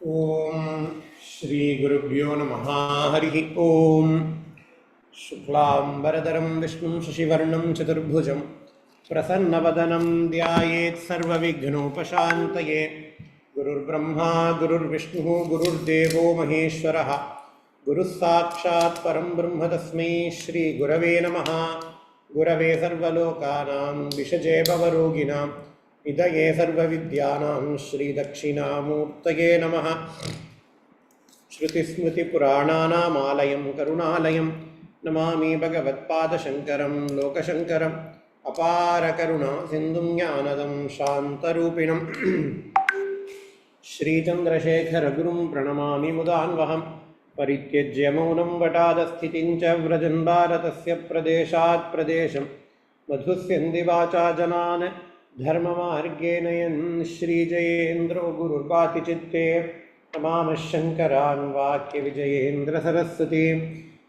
Om Shri Gurubhyo Namaha Harihi Om Shuklam Varadaram Vishnu Shashivarnam Chaturbhujam Prasannavadanam Dhyayet Sarva Vighnopashantaye Gurur Brahma Gurur Vishnu Gurur Devo Maheshwaraha Guru Sakshat Param Brahma Tasmai Shri Gurave Namaha Gurave Sarvalokanam Vishaje Bhavaroginam Idaye Sarva Vidyanam Shri Dakshinamurtaye Namaha Shruti Smriti Purananam Alayam Karunalayam Namami Bhagavatpada Shankaram Lokashankaram Apara Karuna Sindhum Jnanadam Shantarupinam Shri Chandrasekhara Gurum Pranamami Mudanvaham Parityajya Maunam Vatadasthitincha Vrajan Bharatasya Pradeshat Pradesham Madhusyandi Vacha Janan Dharma Margenayan Shri Jayendra Gururvati Chitte Tamam Shankaran Vakya Vijayendra Saraswati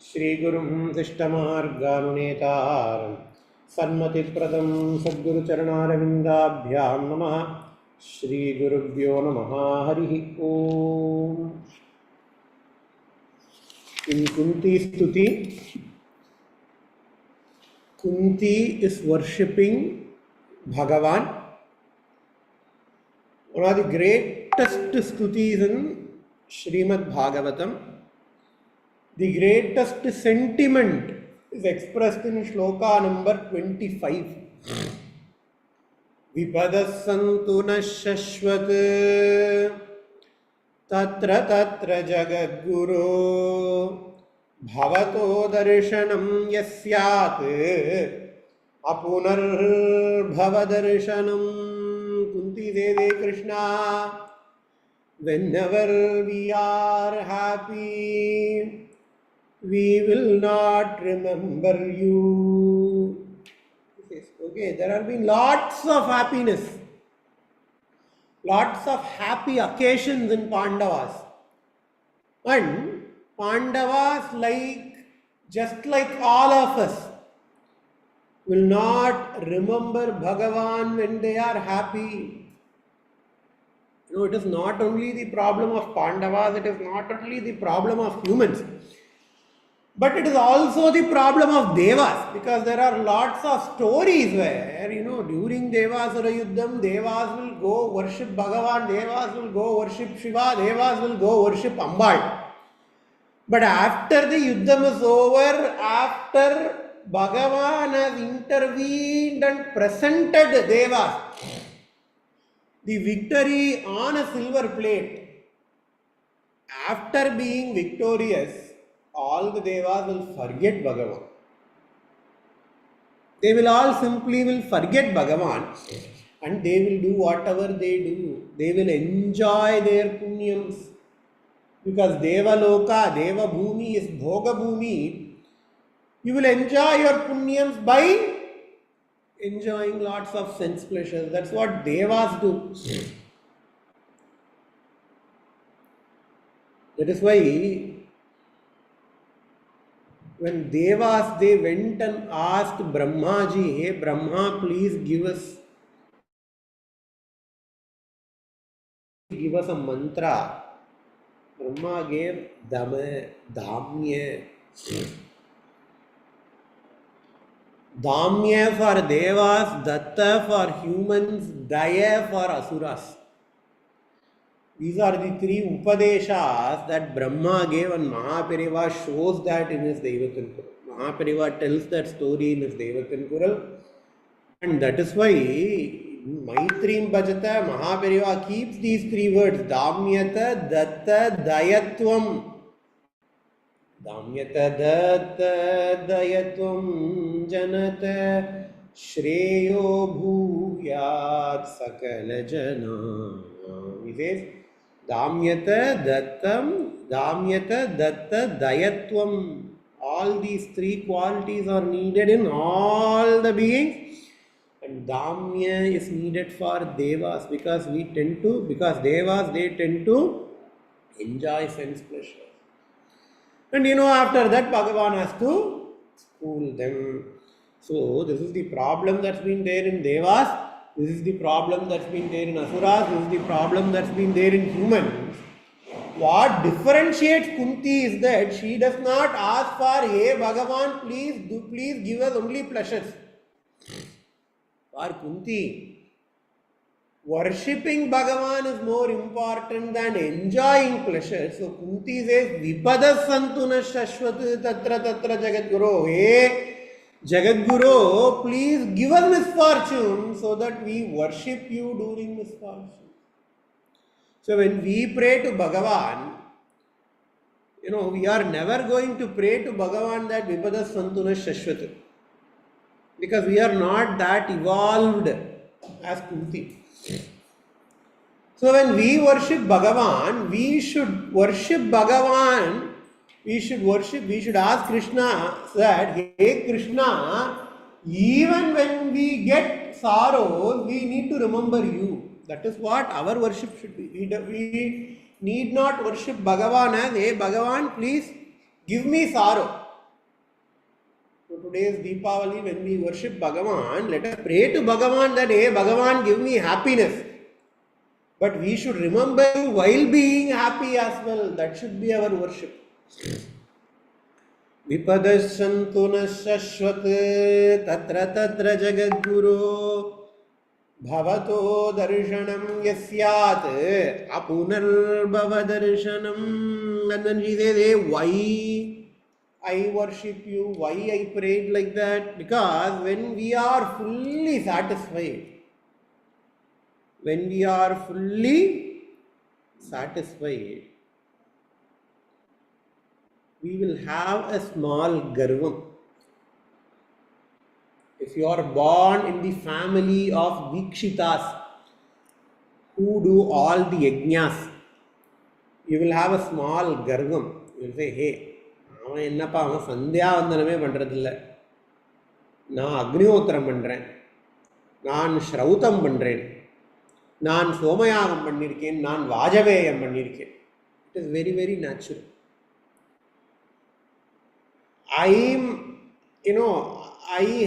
Shri Gurum Sishtamarganunetaram Sanmati Pradam Sadguru Charanarvindabhyam Namaha Shri Gurubhyo Namaha Harihi Om. In Kunthi Stuthi, Kunthi is worshipping Bhagavan. One of the greatest stutis in SrimadBhagavatam. The greatest sentiment is expressed in shloka number 25. Vipadassantu na shashvat tatra tatra jagadguru bhavato darshanam yasyat apunar bhavadarshanam. Kunti Deve Krishna, whenever we are happy, we will not remember you. Okay, there have been lots of happiness, lots of happy occasions in Pandavas. And Pandavas, just like all of us, will not remember Bhagavan when they are happy. It is not only the problem of Pandavas, it is not only the problem of humans, but it is also the problem of Devas, because there are lots of stories where, during Devasura Yuddham, Devas will go worship Bhagavan, Devas will go worship Shiva, Devas will go worship Ambal. But after the Yuddham is over, after Bhagavan has intervened and presented Devas the victory on a silver plate, after being victorious, all the Devas will forget Bhagavan. They will all simply forget Bhagavan and they will do whatever they do. They will enjoy their punyams. Because Deva Loka, Deva Bhumi is Bhoga Bhumi. You will enjoy your punyams by enjoying lots of sense pleasures. That's what Devas do. That is why when Devas, they went and asked Brahmaji, hey Brahma, please give us a mantra. Brahma gave Damya. Damya for Devas, Datta for humans, Daya for Asuras. These are the three Upadeshas that Brahma gave, and Mahapariva shows that in his Devatan Kural. Mahapariva tells that story in his Devatan Kural, and that is why Maitrim Bhajata, Mahapariva keeps these three words, Damyata, Datta, Dayatvam. Damyata, Datta, Dayatvam, Janata, Shreyo Bhuyat Sakala Jana. He says, Damyata, Datta, Dayatvam. All these three qualities are needed in all the beings. And Damya is needed for Devas because Devas, they tend to enjoy sense pleasure. And after that Bhagavan has to school them. So this is the problem that's been there in Devas. This is the problem that's been there in Asuras. This is the problem that's been there in humans. What differentiates Kunthi is that she does not ask for, hey Bhagavan, please give us only pleasures. For Kunthi, worshipping Bhagavan is more important than enjoying pleasure. So Kunti says, Vipadas santuna shashvat tatra tatra jagadguru. Hey Jagadguru, please give us misfortune so that we worship you during misfortune. So when we pray to Bhagavan, we are never going to pray to Bhagavan that Vipadas santuna shashvat. Because we are not that evolved as Kunti. So when we worship Bhagavan, we should ask Krishna that, hey Krishna, even when we get sorrows, we need to remember you. That is what our worship should be. We need not worship Bhagavan as, hey Bhagavan, please give me sorrow. So today is Deepavali. When we worship Bhagavan, let us pray to Bhagavan that, hey Bhagavan, give me happiness. But we should remember you while being happy as well. That should be our worship. Vipadashantuna shashvat tatra tatra jagadguru bhavato darshanam yasyat apunarbhava darshanam. And then she says, hey, why I worship you? Why I prayed like that? Because when we are fully satisfied, we will have a small garvam. If you are born in the family of Dikshitas who do all the yajnas, you will have a small garvam. You will say, hey, அவன் என்னப்பா அவன் சந்தியாவந்தனமே பண்ணுறதில்ல, நான் அக்னிஹோத்திரம் பண்ணுறேன், நான் ஸ்ரௌதம் பண்ணுறேன், நான் சோமயாகம் பண்ணியிருக்கேன், நான் வாஜபேயம் பண்ணியிருக்கேன். It is very, very natural. I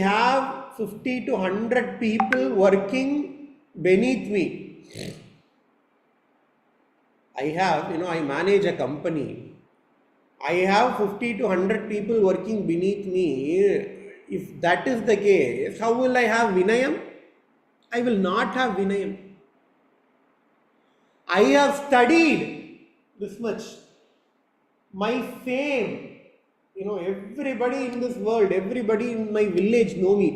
have 50 to 100 people working beneath me. I manage a company. I have 50 to 100 people working beneath me. If that is the case, how will I have Vinayam? I will not have Vinayam. I have studied this much. My fame, everybody in this world, everybody in my village know me.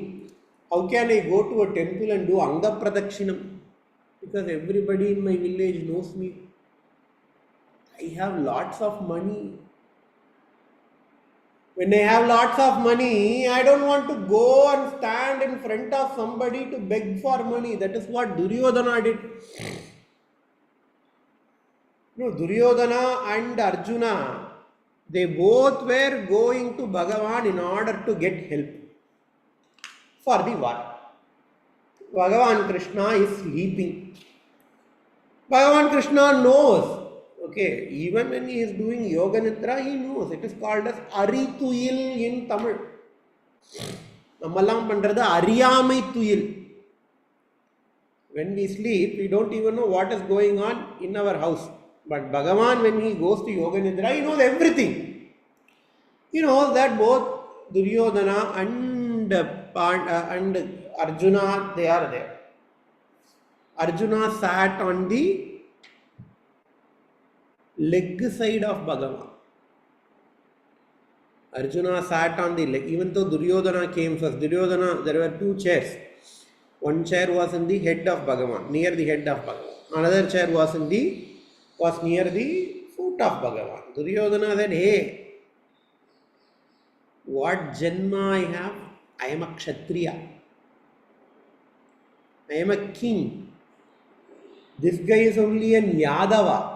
How can I go to a temple and do Anga Pradakshinam? Because everybody in my village knows me. I have lots of money. When I have lots of money, I don't want to go and stand in front of somebody to beg for money. That is what Duryodhana did. Duryodhana and Arjuna, they both were going to Bhagavan in order to get help for the war. Bhagavan Krishna is sleeping. Bhagavan Krishna knows. Okay, even when he is doing Yoga Nidra, he knows. It is called as Arituyil in Tamil. Nammallam pandrathu Ariyamai Tuyil. When we sleep, we don't even know what is going on in our house. But Bhagavan, when he goes to Yoga Nidra, he knows everything. He knows that both Duryodhana and Arjuna, they are there. Arjuna sat on the leg side of Bhagavan. Arjuna sat on the leg. Even though Duryodhana came first, there were two chairs. One chair was in the head of Bhagavan, near the head of Bhagavan. Another chair was near the foot of Bhagavan. Duryodhana said, hey, what Janma I have? I am a Kshatriya. I am a king. This guy is only an Yadava.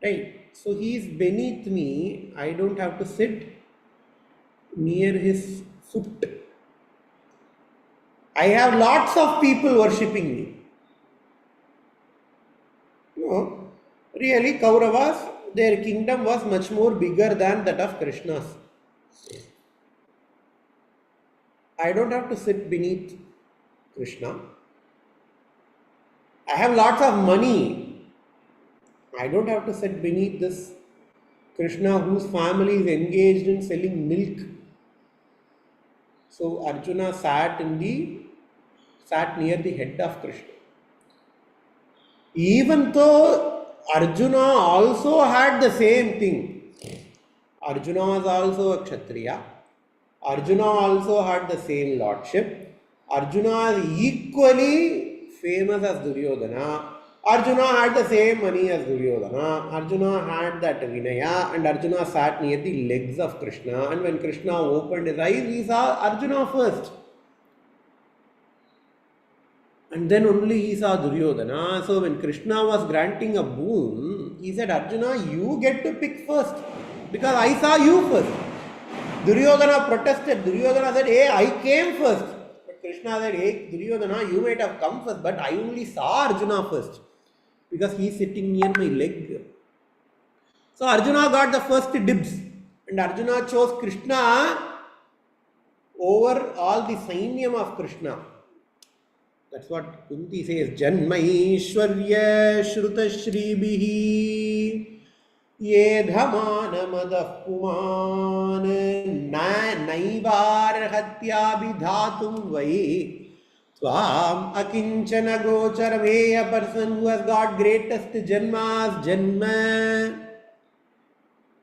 Right? So he is beneath me. I don't have to sit near his foot. I have lots of people worshipping me. Really, Kauravas, their kingdom was much more bigger than that of Krishna's. I don't have to sit beneath Krishna. I have lots of money. I don't have to sit beneath this Krishna whose family is engaged in selling milk. So Arjuna sat near the head of Krishna. Even though Arjuna also had the same thing. Arjuna was also a Kshatriya. Arjuna also had the same lordship. Arjuna is equally famous as Duryodhana. Arjuna had the same money as Duryodhana. Arjuna had that Vinaya, and Arjuna sat near the legs of Krishna. And when Krishna opened his eyes, he saw Arjuna first. And then only he saw Duryodhana. So when Krishna was granting a boon, he said, Arjuna, you get to pick first because I saw you first. Duryodhana protested. Duryodhana said, hey, I came first. But Krishna said, hey, Duryodhana, you might have come first, but I only saw Arjuna first because he is sitting near my leg. So Arjuna got the first dibs, and Arjuna chose Krishna over all the Sainyam of Krishna. That's what Kunthi says. Janmaishwarya Shruta Shribihi Yedhamana Puman Naivar Hatyabhidhatum Vai Swam Akinchana Gocharam. A person who has got greatest Janmas, Janma.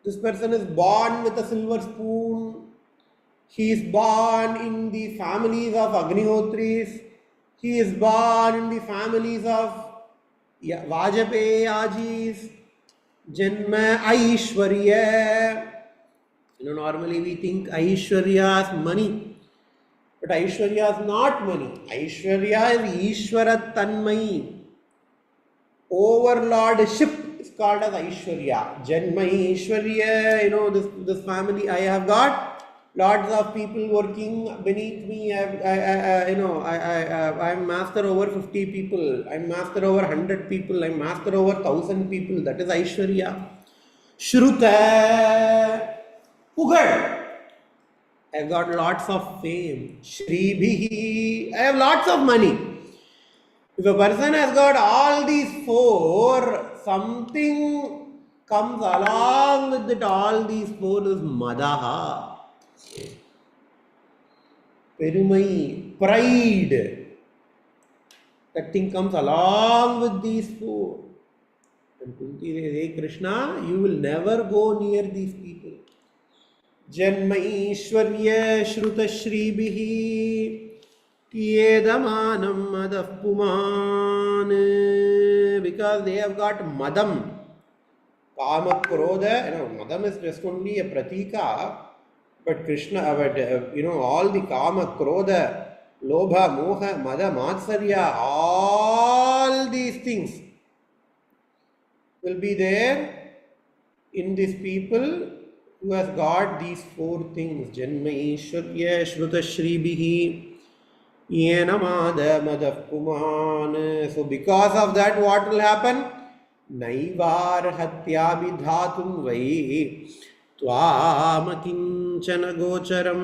This person is born with a silver spoon. He is born in the families of Agnihotris. He is born in the families of Vajapayajis. Janma Aishwarya. Normally we think Aishwarya is money. But Aishwarya is not money. Aishwarya is Ishvara Tanmai. Overlordship is called as Aishwarya. Janma Aishwarya. This family I have got. Lots of people working beneath me. I'm master over 50 people. I'm master over 100 people. I'm master over 1,000 people. That is Aishwarya. Shruta. Pugad. I've got lots of fame. Shribhihi. I have lots of money. If a person has got all these four, something comes along with it. All these four is Madaha. Perumai, pride. That thing comes along with these four. And Kunthi says, hey Krishna, you will never go near these people. Janma Ishwarya Shruta Shribihi Yedamanam Madav Puman. Because they have got Madam. Kama Krodha. Madam is just only a pratika. But Krishna, all the Kama, Krodha, Lobha, Moha, Mada, Matsarya, all these things will be there in these people who has got these four things. Janma Ishwarya Shruta Shribihi Yenamada Madav Puman. So because of that, what will happen? Naivar Hatyabhidhatum Vai Twamakinchana Gocharam.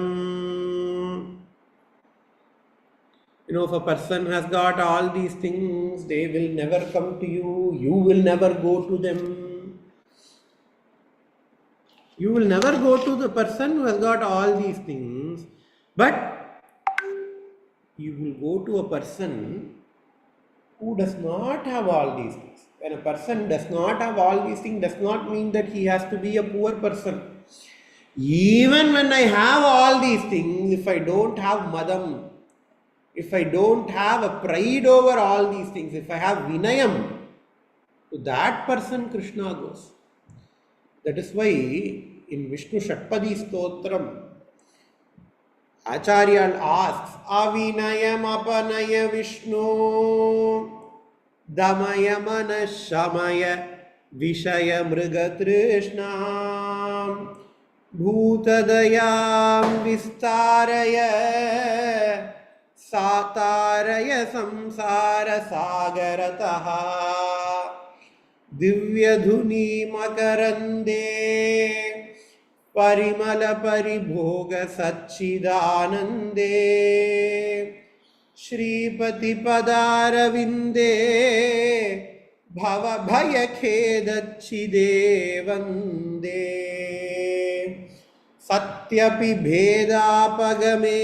If a person has got all these things, they will never come to you. You will never go to them. You will never go to the person who has got all these things. But you will go to a person who does not have all these things. When a person does not have all these things, does not mean that he has to be a poor person. Even when I have all these things, if I don't have madam, if I don't have a pride over all these things, if I have vinayam, to that person Krishna goes. That is why in Vishnu Shatpadi Stotram, Acharya asks, Avinayam apanaya Vishnu Damaya manashamaya Vishaya mrigatrishna Bhutadayam vistaraya Sataraya samsara sagarataha Divyadhuni makarande Parimala paribhoga satchidanande Shripati padaravinde भवभयखेदच्छिदे वन्दे सत्यपि भेदापगमे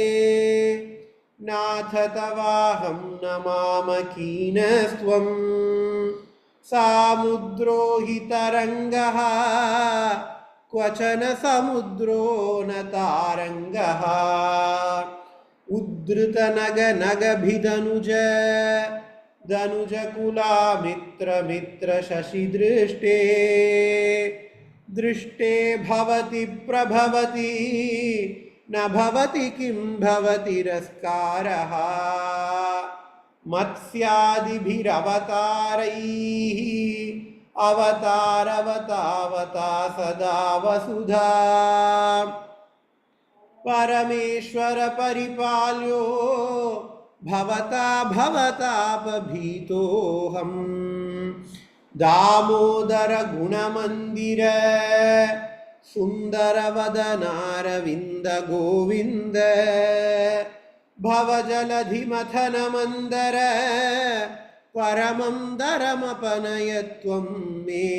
नाथ तवाहं नमामकीनस्त्वं सामुद्रो हि तरङ्गः क्वचन समुद्रो न तारङ्गः उद्धृतनगनगभिदनुज दनुजकुलामित्रमित्र शशिदृष्टे दृष्टे भवति प्रभवति न भवति किं भवतिरस्कारः मत्स्यादिभिरवतारैः अवतारवतावता सदा वसुधा परमेश्वर परिपाल्यो भवता भवतापभीतोऽहम् दामोदर गुणमन्दिर सुन्दरवदनारविन्द गोविन्द भवजलधिमथनमन्दर परमं दरमपनयत्वं मे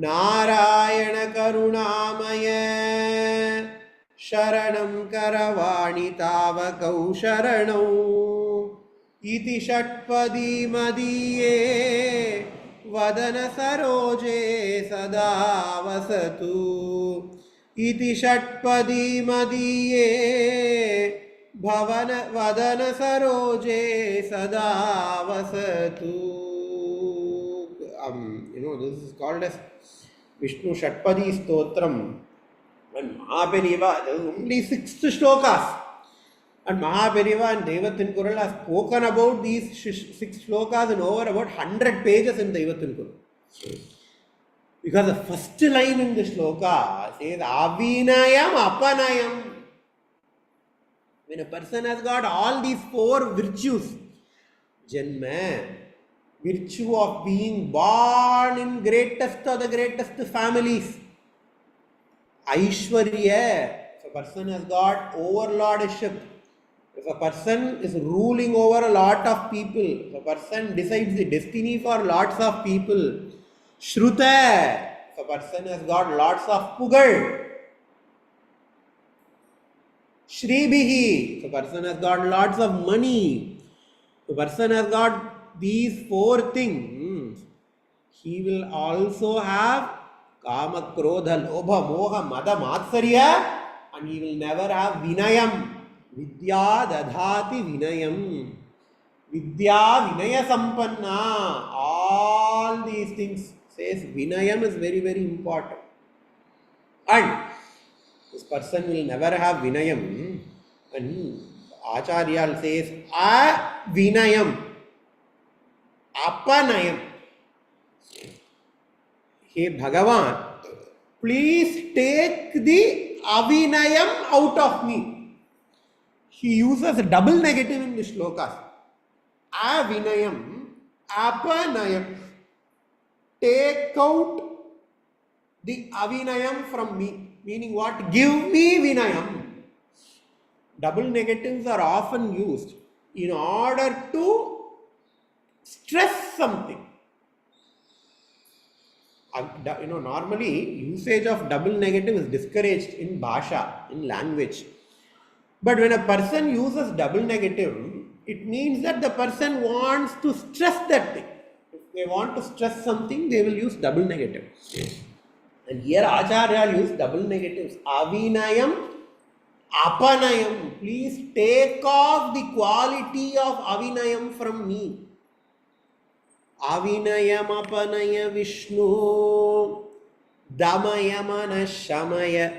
नारायण करुणामय शरणं करवाणि तावकौ शरणौ इति षट्पदी मदीये वदन सरोजे सदा वसतु इति षट्पदी मदीये भवन वदन सरोजे सदा वसतु. This is called as Vishnu Shatpadi Stotram. And Mahaperiva, there are only 6 shlokas. And Mahaperiva and Devathin Kural have spoken about these 6 shlokas in over about 100 pages in Devathin Kural. Because the first line in the shloka says, Avinayam Apanayam. When a person has got all these 4 virtues, Janma, virtue of being born in greatest of the greatest families, Aishwarya, if a person has got overlordship, if a person is ruling over a lot of people, if a person decides the destiny for lots of people, Shruta, if a person has got lots of pugal, Shribihi, if a person has got lots of money, if a person has got these 4 things, he will also have Kama, Krodha, Lobha, Moha, Mada, Matsarya, and he will never have Vinayam. Vidya Dadhati Vinayam. Vidya Vinaya Sampanna. All these things says Vinayam is very, very important. And this person will never have Vinayam. And Acharya says Vinayam. Apanayam. Hey Bhagavan, please take the Avinayam out of me. He uses a double negative in the shlokas. Avinayam, Apanayam. Take out the Avinayam from me. Meaning what? Give me Vinayam. Double negatives are often used in order to stress something. Normally usage of double negative is discouraged in bhasha, in language. But when a person uses double negative, it means that the person wants to stress that thing. If they want to stress something, they will use double negative. And here Acharya used double negatives. Avinayam, Apanayam. Please take off the quality of Avinayam from me. Avinayam Apanaya Vishnu Damaya Mana Shamaya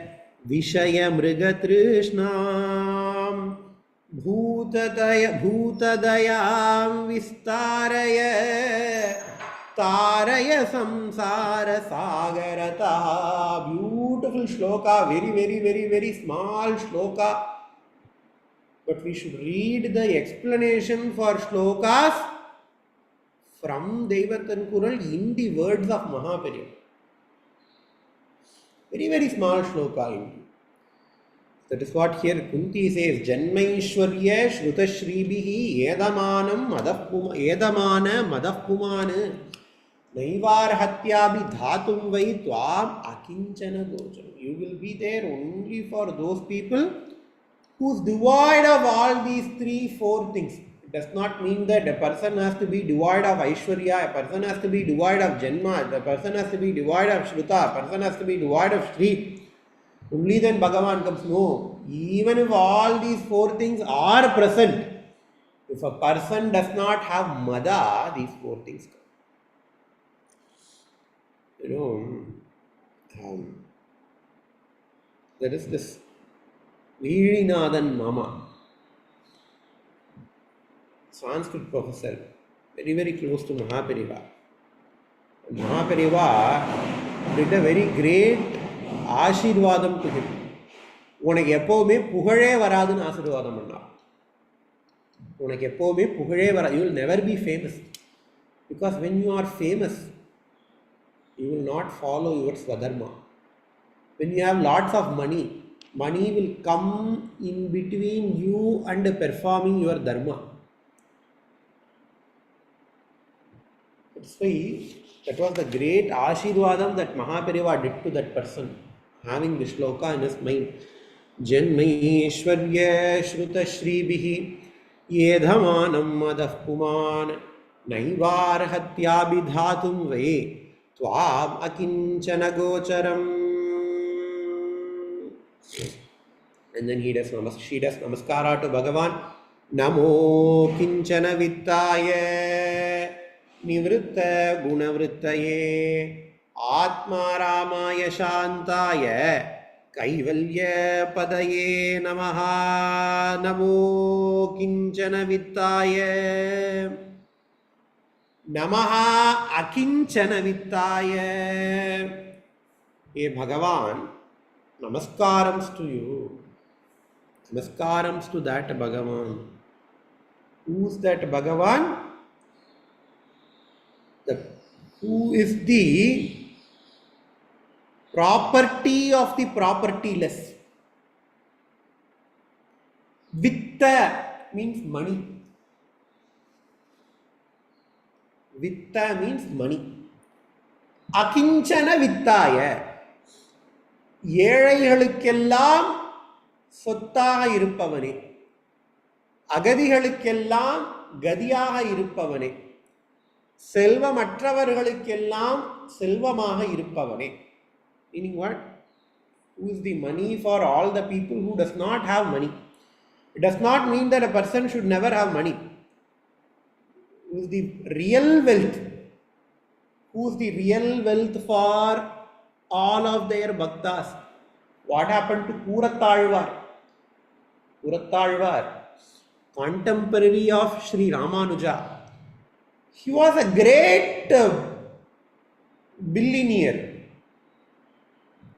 Vishaya Mrigatrishnam Bhutadayam Vistaraya Taraya Samsara Sagarata. Beautiful shloka, very, very, very, very small shloka. But we should read the explanation for shlokas from Devathan Kural in the words of Mahaperiva. Very, very small shloka indeed. That is what here Kunthi says. Janmaishwarya Shrutashribihi Edamanam Edamana Madapumana Naivar Hatyabi Dhatum Vai Tvam Akinchana Gojam. You will be there only for those people who's devoid of all these 3-4 things. It does not mean that a person has to be devoid of Aishwarya, a person has to be devoid of Janma, a person has to be devoid of Shruta, a person has to be devoid of Shri. Only then Bhagavan comes. No, even if all these 4 things are present, if a person does not have Mada, these 4 things come. There is this Veerinathan Mama, Sanskrit professor, very, very close to Mahapariva. Mahapariva did a very great Ashirvadam to him. உனக்கு எப்போவுமே புகழே வராதுன்னு ஆசீர்வாதம் பண்ணார். உனக்கு எப்போவுமே புகழே வராது. You will never be famous. Because when you are famous, you will not follow your Swadharma. When you have lots of money, money will come in between you and performing your dharma. That's why that was the great Ashirvadam that Mahapariva did to that person, having this shloka in his mind. Janmaishwarya Shrutashribihi Yedhamanam Madah Puman Naivarhatyabidhatum Vai Tvam Akinchana Gocharam. And then she does namaskara to Bhagavan. Namo Kinchana Vittaya Nivritta Gunavrittaye Atma Ramaya Shantaya Kaivalya Padaye Namaha. Namo Kinchana Vittaya Namaha Akinchana Vittaya. Hey Bhagavan, Namaskarams to you. Namaskarams to that Bhagavan. Who's that Bhagavan? Who is the property of the propertyless. Vitta means money. Vitta means money. Akinchana vittaya. ஏழைகளுக்கெல்லாம் சொத்தாக இருப்பவனே, அகதிகளுக்கெல்லாம் கதியாக இருப்பவனே, செல்வமற்றவர்களுக்கெல்லாம் செல்வமாக இருப்பவனே. Meaning what? Who is the money for all the people who does not have money? It does not mean that a person should never have money. Who is the real wealth? Who is the real wealth for all of their bhaktas? What happened to Purattalvar? Purattalvar, contemporary of Sri Ramanuja. He was a great billionaire.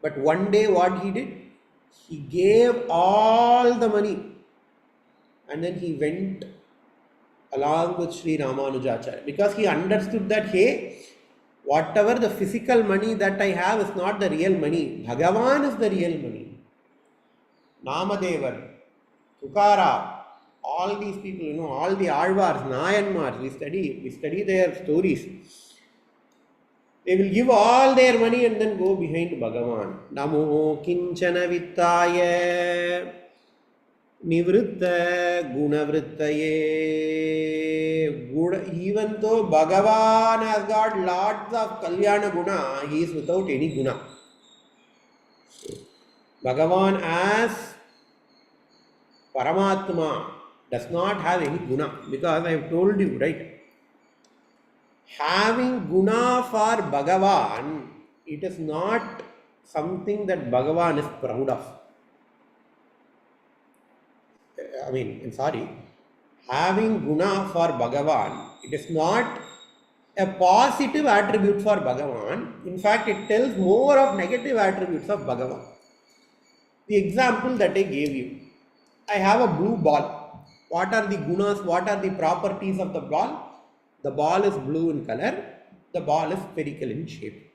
But one day what he did? He gave all the money and then he went along with Sri Ramanujacharya, because he understood that, hey, whatever the physical money that I have is not the real money. Bhagavan is the real money. Namadevar, Tukara, all these people, all the Alvars, Nayanmars, we study their stories. They will give all their money and then go behind Bhagavan. Namo Kinchana Vittaya Nivritta Gunavrittaye. Even though Bhagavan has got lots of Kalyana Guna, he is without any Guna. Bhagavan as Paramatma does not have any Guna, because I have told you, right? Having Guna for Bhagavan, it is not something that Bhagavan is proud of. Having Guna for Bhagavan, it is not a positive attribute for Bhagavan. In fact, it tells more of negative attributes of Bhagavan. The example that I gave you. I have a blue ball. What are the gunas? What are the properties of the ball? The ball is blue in color. The ball is spherical in shape.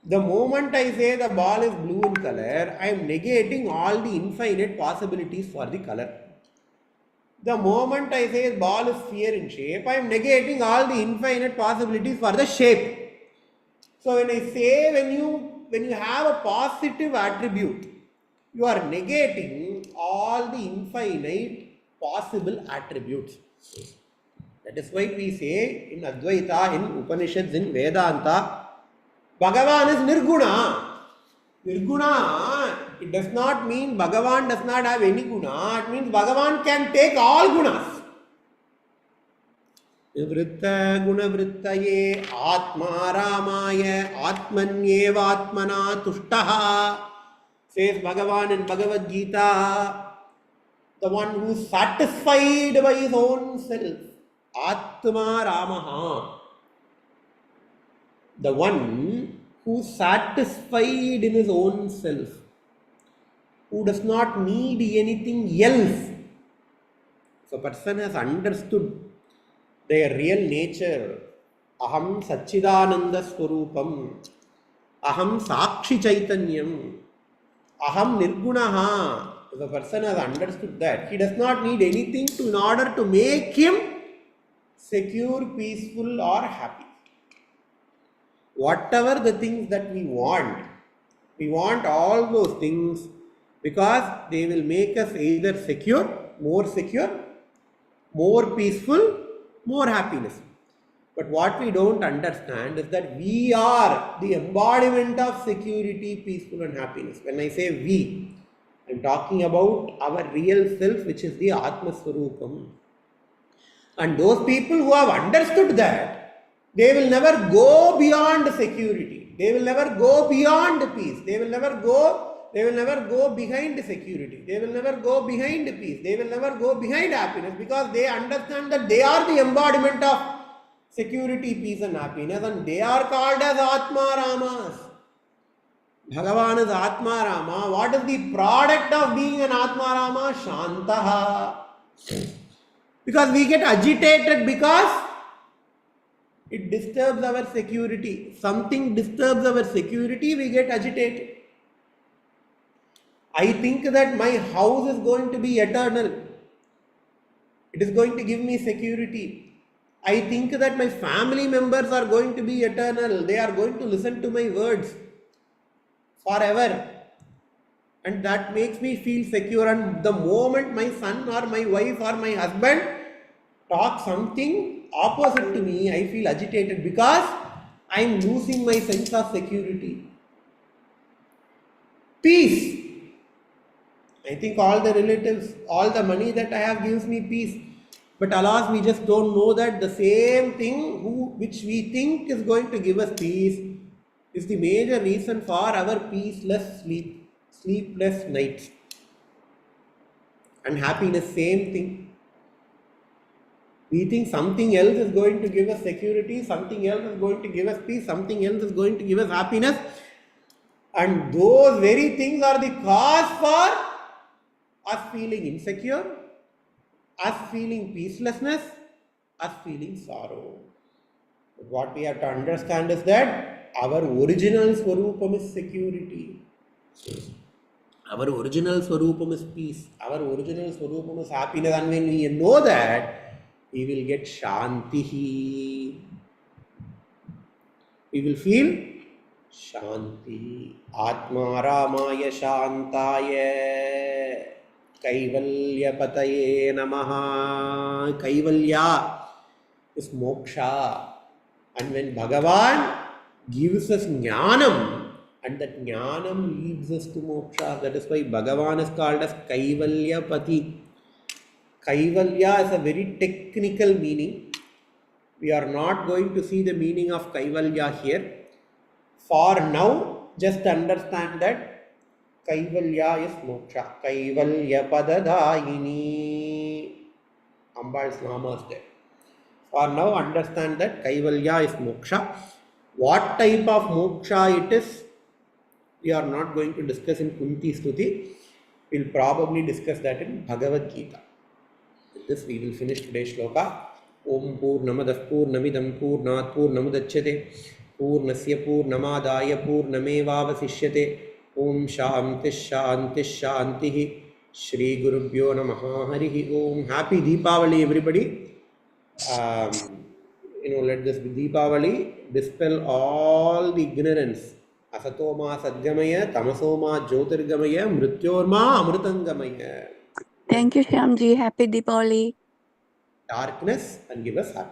The moment I say the ball is blue in color, I am negating all the infinite possibilities for the color. The moment I say ball is sphere in shape, I am negating all the infinite possibilities for the shape. So when I say when you have a positive attribute, you are negating all the infinite possible attributes. That is why we say in Advaita, in Upanishads, in Vedanta, Bhagavan is Nirguna. Nirguna, it does not mean Bhagavan does not have any guna. It means Bhagavan can take all gunas. Vritta guna vrittaye atma ramaya atmanyevatmana tushtaha, says Bhagavan in Bhagavad Gita. The one who is satisfied by his own self. Atma Ramaha. The one who is satisfied in his own self, who does not need anything else. If a person has understood their real nature, Aham Satchidananda Swarupam, Aham Sakshi Chaitanyam, Aham Nirgunaha. If a person has understood that, he does not need anything in order to make him secure, peaceful or happy. Whatever the things that we want all those things because they will make us either secure, more peaceful, more happiness. But what we don't understand is that we are the embodiment of security, peaceful and happiness. When I say we, I am talking about our real self, which is the Atma Swarupam. And those people who have understood that, they will never go beyond security. They will never go beyond peace. They will never go behind security. They will never go behind peace. They will never go behind happiness because they understand that they are the embodiment of security, peace and happiness, and they are called as Atma Ramas. Bhagavan is Atma Rama. What is the product of being an Atma Rama? Shantaha. Because we get agitated because it disturbs our security. Something disturbs our security, we get agitated. I think that my house is going to be eternal. It is going to give me security. I think that my family members are going to be eternal. They are going to listen to my words forever. And that makes me feel secure. And the moment my son or my wife or my husband talk something opposite to me, I feel agitated because I am losing my sense of security. Peace. I think all the relatives, all the money that I have gives me peace. But alas, we just don't know that the same thing which we think is going to give us peace is the major reason for our peaceless sleep, sleepless nights. And happiness, same thing. We think something else is going to give us security, something else is going to give us peace, something else is going to give us happiness. And those very things are the cause for us feeling insecure, us feeling peacelessness, us feeling sorrow. But what we have to understand is that our original Swarupam is security. Our original Swarupam is peace. Our original Swarupam is happiness. And when we know that, we will get Shanti. We will feel Shanti. Atma Ramaya Shantaya Kaivalya Pataye Namaha. Kaivalya is moksha. And when Bhagavan gives us jnanam, and that jnanam leads us to moksha, that is why Bhagavan is called as Kaivalya Pati. Kaivalya is a very technical meaning. We are not going to see the meaning of Kaivalya here. For now, just understand that Kaivalya is moksha. Kaivalya Padadayini. Ambal's Nama is there. For now, understand that Kaivalya is moksha. What type of moksha it is, we are not going to discuss in Kunthi Stuthi. We will probably discuss that in Bhagavad Gita. With this, we will finish today's shloka. Om Purnamadah Purnamidam Purnat Purnamudachyate पूर्णस्य पूर्णमादाय पूर्णमेवावशिष्यते। ओम शांति शांति शांति। श्री गुरुभ्यो नमः। हरि ओम। Happy Deepavali everybody. Let this Deepavali dispel all the ignorance. Asatoma sadgamaya, tamasoma jyotirgamaya, mrityorma amritangamaya. Thank you, Shyamji. Happy Deepavali. Darkness and give us happiness.